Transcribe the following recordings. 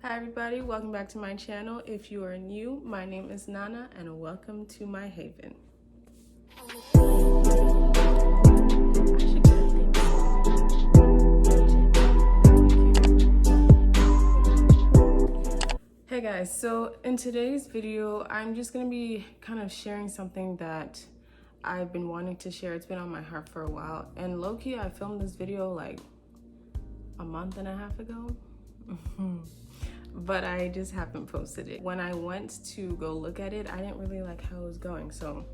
Hi everybody, welcome back to my channel. If you are new, my name is Nana and welcome to my haven. Hey guys, so in today's video, I'm just gonna be kind of sharing something that I've been wanting to share. It's been on my heart for a while, and low-key, I filmed this video like a month and a half ago. But I just haven't posted it. When I went to go look at it, I didn't really like how it was going. So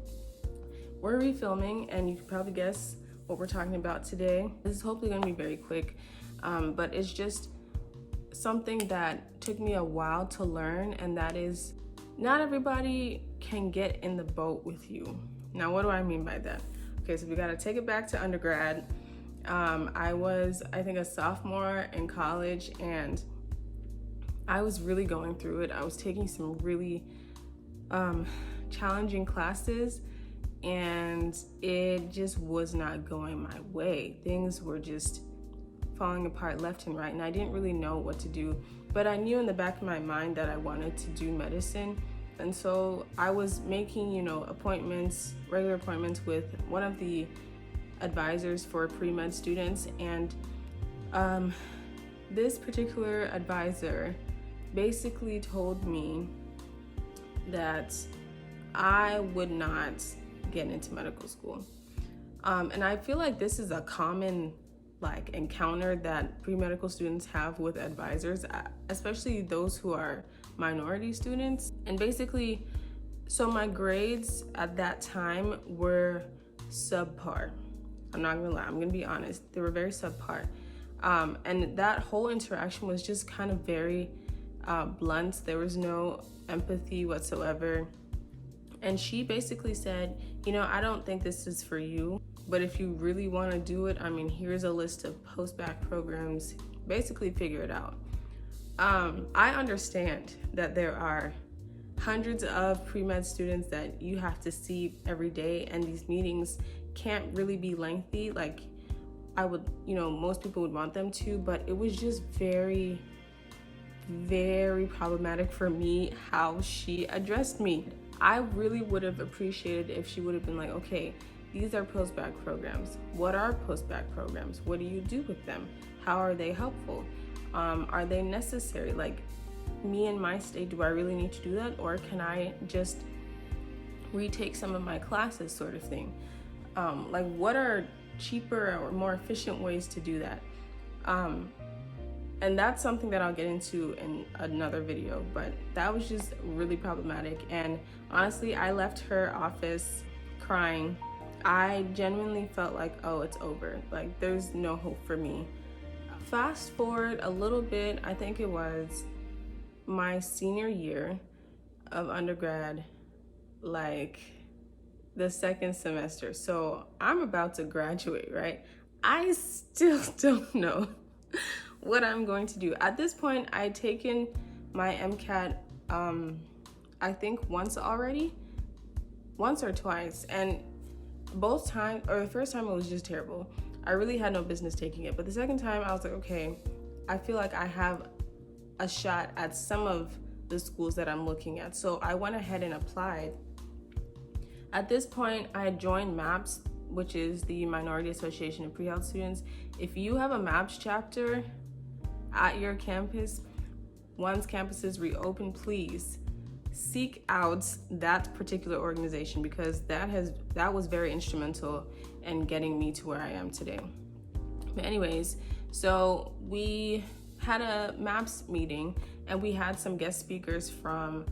we're refilming, and you can probably guess what we're talking about today. This is hopefully gonna be very quick, but it's just something that took me a while to learn, and that is not everybody can get in the boat with you. Now, what do I mean by that? Okay, so we gotta take it back to undergrad. I was, I think, a sophomore in college, and I was really going through it. I was taking some really challenging classes, and it just was not going my way. Things were just falling apart left and right, and I didn't really know what to do. But I knew in the back of my mind that I wanted to do medicine, and so I was making, appointments, regular appointments with one of the advisors for pre-med students, and this particular advisor basically told me that I would not get into medical school. And I feel like this is a common encounter that pre-medical students have with advisors, especially those who are minority students. And basically, so my grades at that time were subpar. I'm not gonna lie, I'm gonna be honest, they were very subpar. And that whole interaction was just kind of very blunt. There was no empathy whatsoever. And she basically said, I don't think this is for you, but if you really want to do it, here's a list of post-bac programs. Basically, figure it out. I understand that there are hundreds of pre-med students that you have to see every day, and these meetings can't really be lengthy like I would, most people would want them to, but it was just very, very problematic for me how she addressed me. I really would have appreciated if she would have been like, okay, these are post-bac programs. What are post-bac programs? What do you do with them? How are they helpful? Are they necessary? Like, me in my state, do I really need to do that? Or can I just retake some of my classes, sort of thing? What are cheaper or more efficient ways to do that? And that's something that I'll get into in another video, but that was just really problematic. And honestly, I left her office crying. I genuinely felt like, oh, it's over. Like, there's no hope for me. Fast forward a little bit, I think it was my senior year of undergrad, the second semester. So I'm about to graduate, right? I still don't know what I'm going to do. At this point, I'd taken my MCAT, I think once or twice. And both times, or the first time it was just terrible. I really had no business taking it. But the second time I was like, okay, I feel like I have a shot at some of the schools that I'm looking at. So I went ahead and applied. At this point, I had joined MAPS, which is the Minority Association of Pre-Health Students. If you have a MAPS chapter at your campus, once campuses reopen, please seek out that particular organization, because that was very instrumental in getting me to where I am today. But anyways, so we had a MAPS meeting, and we had some guest speakers from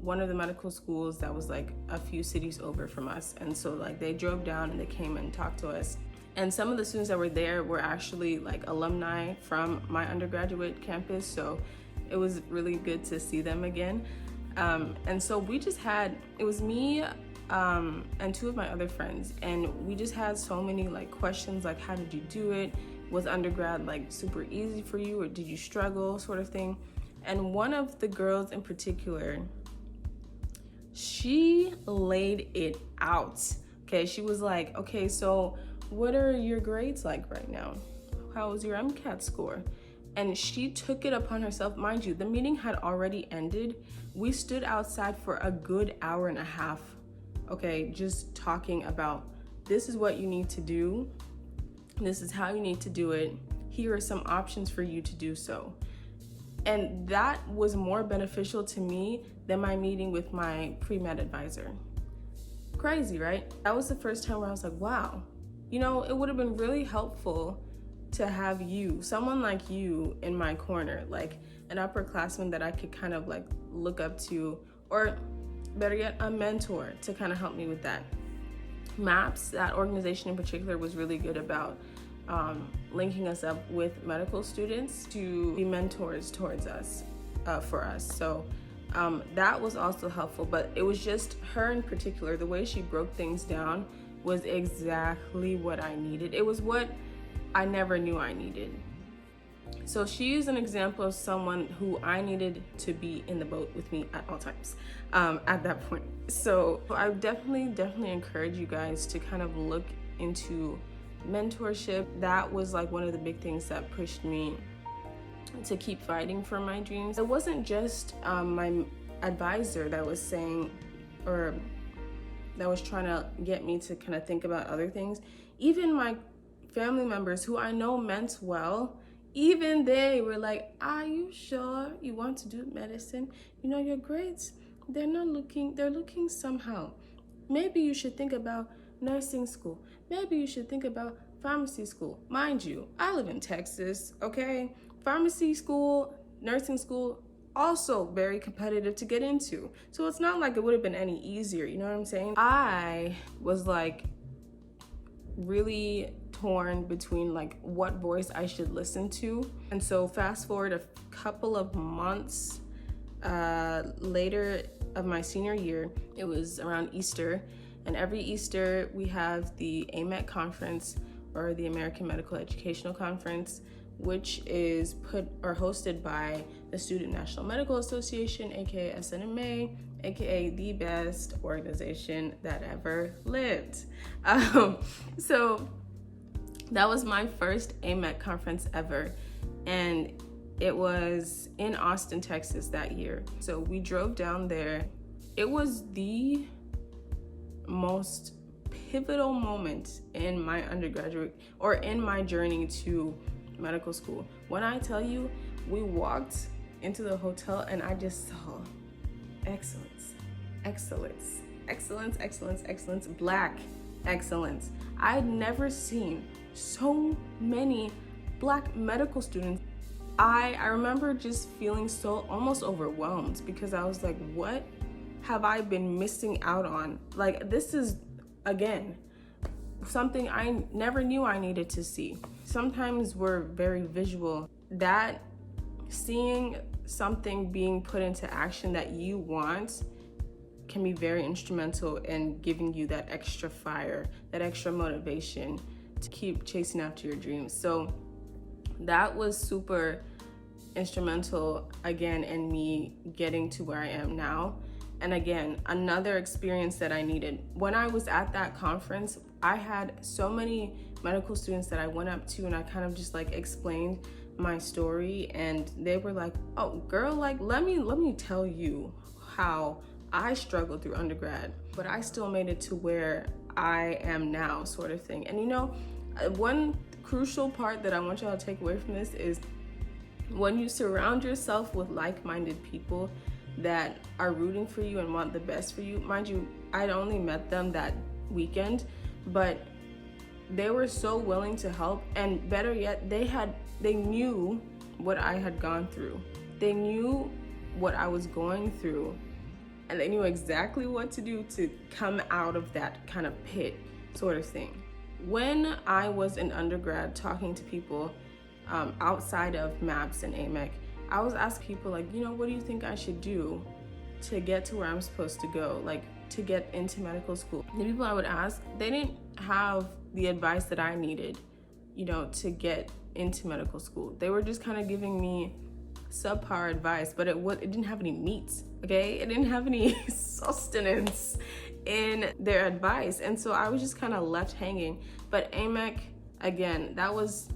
one of the medical schools that was a few cities over from us. And so they drove down and they came and talked to us. And some of the students that were there were actually alumni from my undergraduate campus. So it was really good to see them again. And so we just had, it was me and two of my other friends. And we just had so many questions, how did you do it? Was undergrad super easy for you, or did you struggle, sort of thing? And one of the girls in particular, she laid it out. Okay, she was like, okay, so what are your grades like right now? How was your MCAT score? And she took it upon herself. Mind you, the meeting had already ended. We stood outside for a good hour and a half, okay, just talking about this is what you need to do. This is how you need to do it. Here are some options for you to do so. And that was more beneficial to me than my meeting with my pre-med advisor. Crazy, right? That was the first time where I was like, wow, you know, it would have been really helpful to have you, someone like you in my corner, like an upperclassman that I could kind of like look up to, or better yet, a mentor to kind of help me with that. MAPS, that organization in particular, was really good about linking us up with medical students to be mentors towards us, for us. So that was also helpful, but it was just her in particular, the way she broke things down was exactly what I needed. It was what I never knew I needed. So she is an example of someone who I needed to be in the boat with me at all times at that point. So I definitely encourage you guys to kind of look into mentorship. That was like one of the big things that pushed me to keep fighting for my dreams. It wasn't just my advisor that was saying, or that was trying to get me to kind of think about other things. Even my family members who I know meant well, even they were like, are you sure you want to do medicine? You know, your grades, they're looking somehow. Maybe you should think about nursing school. Maybe you should think about pharmacy school. Mind you, I live in Texas, okay? Pharmacy school, nursing school, also very competitive to get into. So it's not like it would have been any easier, you know what I'm saying? I was like really torn between like what voice I should listen to. And so fast forward a couple of months later of my senior year, it was around Easter, and every Easter we have the AMEC conference, or the American Medical Educational Conference, which is put or hosted by the Student National Medical Association, aka SNMA, aka the best organization that ever lived. So that was my first AMEC conference ever, and it was in Austin, Texas that year. So we drove down there. It was the most pivotal moment in my undergraduate, or in my journey to medical school. When I tell you, we walked into the hotel and I just saw excellence, Black excellence. I had never seen so many Black medical students. I remember just feeling so almost overwhelmed, because I was like, what have I been missing out on? Like, this is, again, something I never knew I needed to see. Sometimes we're very visual. That seeing something being put into action that you want can be very instrumental in giving you that extra fire, that extra motivation to keep chasing after your dreams. So that was super instrumental, again, in me getting to where I am now. And again, another experience that I needed. When I was at that conference, I had so many medical students that I went up to, and I kind of just like explained my story, and they were like, oh girl, like let me tell you how I struggled through undergrad, but I still made it to where I am now, sort of thing. And you know, one crucial part that I want y'all to take away from this is when you surround yourself with like-minded people that are rooting for you and want the best for you. Mind you, I'd only met them that weekend, but they were so willing to help, and better yet, they knew what I had gone through. They knew what I was going through, and they knew exactly what to do to come out of that kind of pit, sort of thing. When I was in undergrad talking to people outside of MAPS and AMEC, I was asking people like, you know, what do you think I should do to get to where I'm supposed to go, like to get into medical school? The people I would ask, they didn't have the advice that I needed, you know, to get into medical school. They were just kind of giving me subpar advice, but it didn't have any meat, okay? It didn't have any sustenance in their advice. And so I was just kind of left hanging. But AMEC, again, that was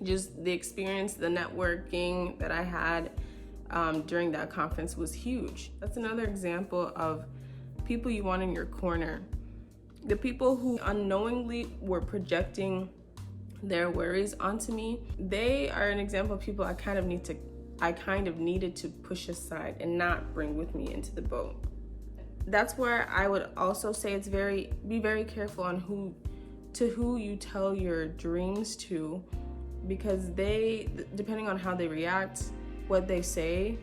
just the experience, the networking that I had during that conference was huge. That's another example of people you want in your corner. The people who unknowingly were projecting their worries onto me, they are an example of people I kind of needed to push aside and not bring with me into the boat. That's where I would also say be very careful on who you tell your dreams to, because depending on how they react, what they say,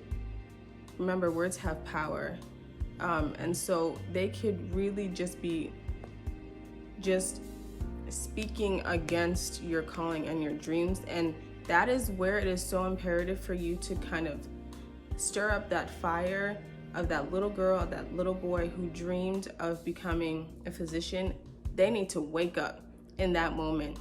remember, words have power. And so they could really just be speaking against your calling and your dreams. And that is where it is so imperative for you to kind of stir up that fire of that little girl, that little boy who dreamed of becoming a physician. They need to wake up in that moment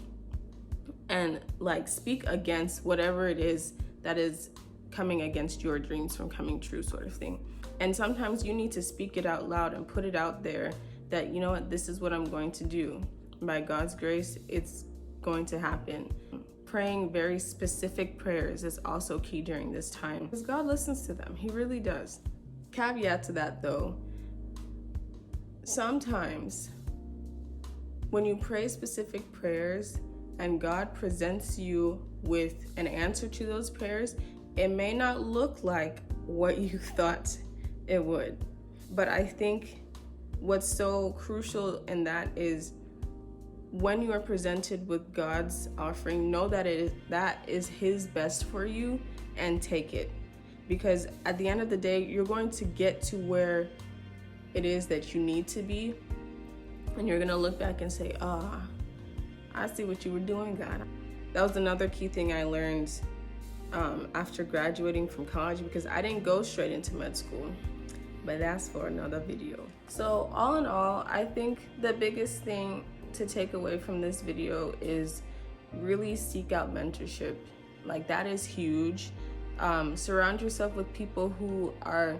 and like speak against whatever it is that is coming against your dreams from coming true, sort of thing. And sometimes you need to speak it out loud and put it out there that, you know what, this is what I'm going to do. By God's grace, it's going to happen. Praying very specific prayers is also key during this time, because God listens to them. He really does. Caveat to that though, sometimes when you pray specific prayers and God presents you with an answer to those prayers, it may not look like what you thought it would. But I think what's so crucial in that is when you are presented with God's offering, know that that is His best for you and take it. Because at the end of the day, you're going to get to where it is that you need to be. And you're going to look back and say, I see what you were doing, God. That was another key thing I learned after graduating from college, because I didn't go straight into med school. But that's for another video. So all in all, I think the biggest thing to take away from this video is really seek out mentorship. Like, that is huge. Surround yourself with people who are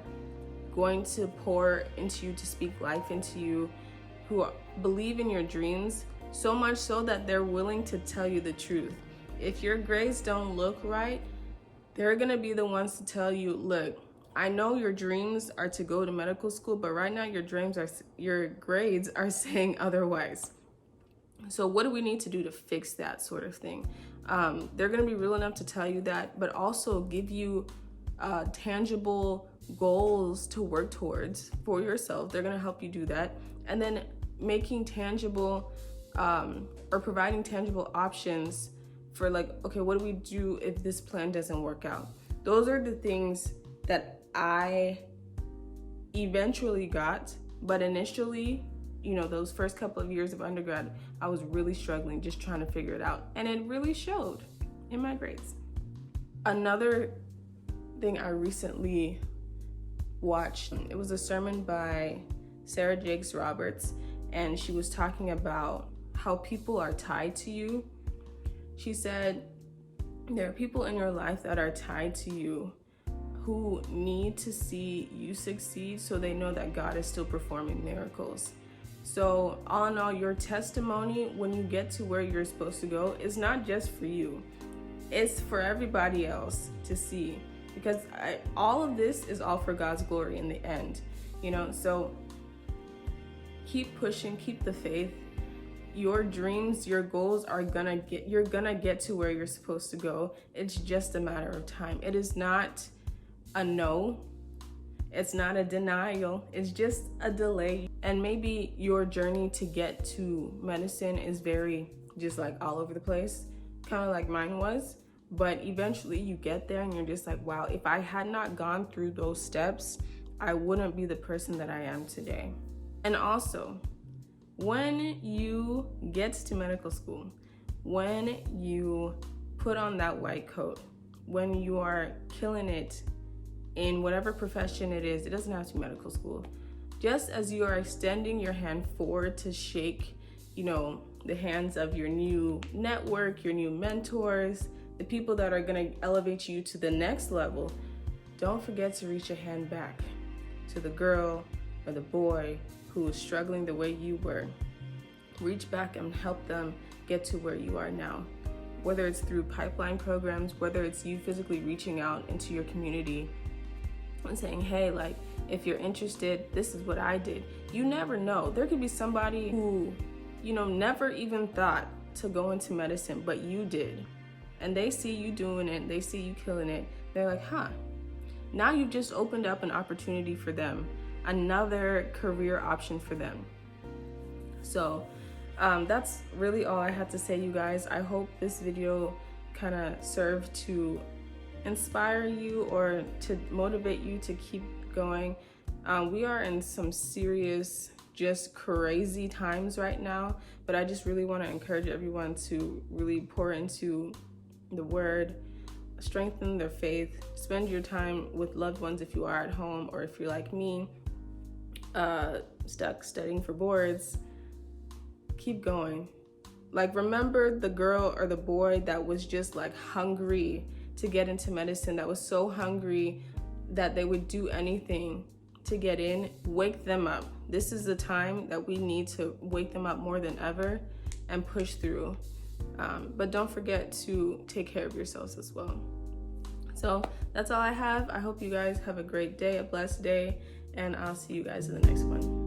going to pour into you, to speak life into you, who believe in your dreams, so much so that they're willing to tell you the truth. If your grades don't look right, they're gonna be the ones to tell you, look, I know your dreams are to go to medical school, but right now your grades are saying otherwise. So what do we need to do to fix that, sort of thing? They're gonna be real enough to tell you that, but also give you tangible goals to work towards for yourself. They're gonna help you do that. And then making tangible or providing tangible options for, like, okay, what do we do if this plan doesn't work out? Those are the things that I eventually got, but initially, you know, those first couple of years of undergrad, I was really struggling, just trying to figure it out. And it really showed in my grades. Another thing I recently watched, it was a sermon by Sarah Jakes Roberts, and she was talking about how people are tied to you. She said, there are people in your life that are tied to you who need to see you succeed so they know that God is still performing miracles. So all in all, your testimony, when you get to where you're supposed to go, is not just for you. It's for everybody else to see, because all of this is all for God's glory in the end, you know? So keep pushing, keep the faith. Your dreams, your goals you're gonna get to where you're supposed to go. It's just a matter of time. It is not a no. It's not a denial. It's just a delay. And maybe your journey to get to medicine is very just like all over the place, kind of like mine was. But eventually you get there and you're just like, wow, if I had not gone through those steps, I wouldn't be the person that I am today. And also, when you get to medical school, when you put on that white coat, when you are killing it in whatever profession it is, it doesn't have to be medical school. Just as you are extending your hand forward to shake, you know, the hands of your new network, your new mentors, the people that are gonna elevate you to the next level, don't forget to reach a hand back to the girl or the boy who is struggling the way you were. Reach back and help them get to where you are now. whether it's through pipeline programs, whether it's you physically reaching out into your community and saying, hey, like, if you're interested, this is what I did. You never know. There could be somebody who, you know, never even thought to go into medicine, but you did. And they see you doing it, they see you killing it. They're like, huh, now you've just opened up an opportunity for them, another career option for them. So that's really all I had to say, you guys. I hope this video kind of served to inspire you or to motivate you to keep going. We are in some serious, just crazy times right now, but I just really want to encourage everyone to really pour into the word, strengthen their faith, spend your time with loved ones if you are at home, or if you're like me, stuck studying for boards. Keep going. Like, remember the girl or the boy that was just like hungry to get into medicine, that was so hungry that they would do anything to get in. Wake them up. This is the time that we need to wake them up more than ever and push through. But don't forget to take care of yourselves as well. So that's all I have. I hope you guys have a great day, a blessed day, and I'll see you guys in the next one.